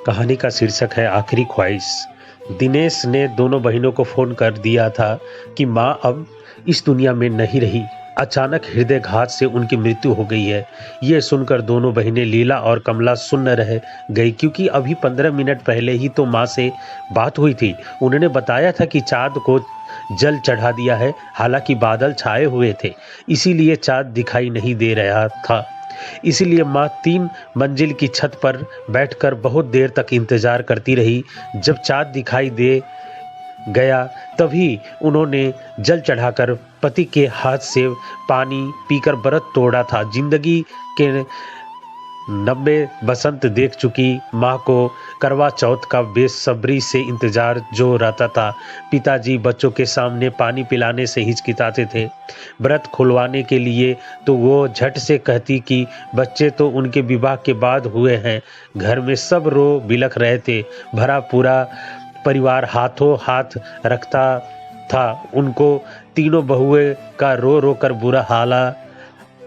कहानी का शीर्षक है आखिरी ख्वाहिश। दिनेश ने दोनों बहनों को फोन कर दिया था कि माँ अब इस दुनिया में नहीं रही। अचानक हृदयघात से उनकी मृत्यु हो गई है। ये सुनकर दोनों बहनें लीला और कमला सुन्न रह गई, क्योंकि अभी 15 मिनट पहले ही तो माँ से बात हुई थी। उन्होंने बताया था कि चाँद को जल चढ़ा दिया है। हालांकि बादल छाए हुए थे, इसीलिए चाँद दिखाई नहीं दे रहा था। इसीलिए माँ 3 मंजिल की छत पर बैठकर बहुत देर तक इंतजार करती रही। जब चाँद दिखाई दे गया तभी उन्होंने जल चढ़ाकर पति के हाथ से पानी पीकर व्रत तोड़ा था। जिंदगी के 90 बसंत देख चुकी माँ को करवा चौथ का बेसब्री से इंतजार जो रहता था। पिताजी बच्चों के सामने पानी पिलाने से हिचकिचाते थे। व्रत खुलवाने के लिए तो वो झट से कहती कि बच्चे तो उनके विवाह के बाद हुए हैं। घर में सब रो बिलख रहे थे। भरा पूरा परिवार हाथों हाथ रखता था। उनको तीनों बहुएं का रो रो कर बुरा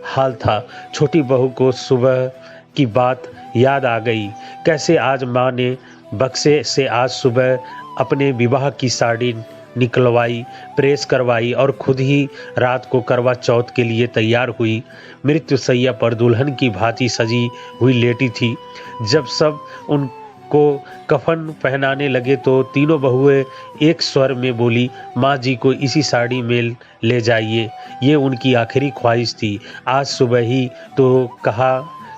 हाल था। छोटी बहू को सुबह की बात याद आ गई। कैसे आज माँ ने बक्से से आज सुबह अपने विवाह की साड़ी निकलवाई, प्रेस करवाई और खुद ही रात को करवा चौथ के लिए तैयार हुई। मृत्युशैया पर दुल्हन की भांति सजी हुई लेटी थी। जब सब उनको कफन पहनाने लगे तो तीनों बहुएं एक स्वर में बोली, माँ जी को इसी साड़ी में ले जाइए। ये उनकी आखिरी ख्वाहिश थी। आज सुबह ही तो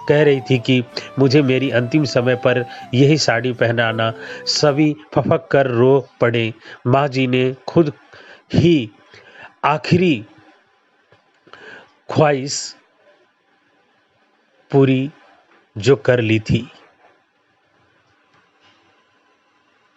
कह रही थी कि मुझे मेरी अंतिम समय पर यही साड़ी पहनाना। सभी फपक कर रो पड़े। माँ जी ने खुद ही आखिरी ख्वाहिश पूरी जो कर ली थी।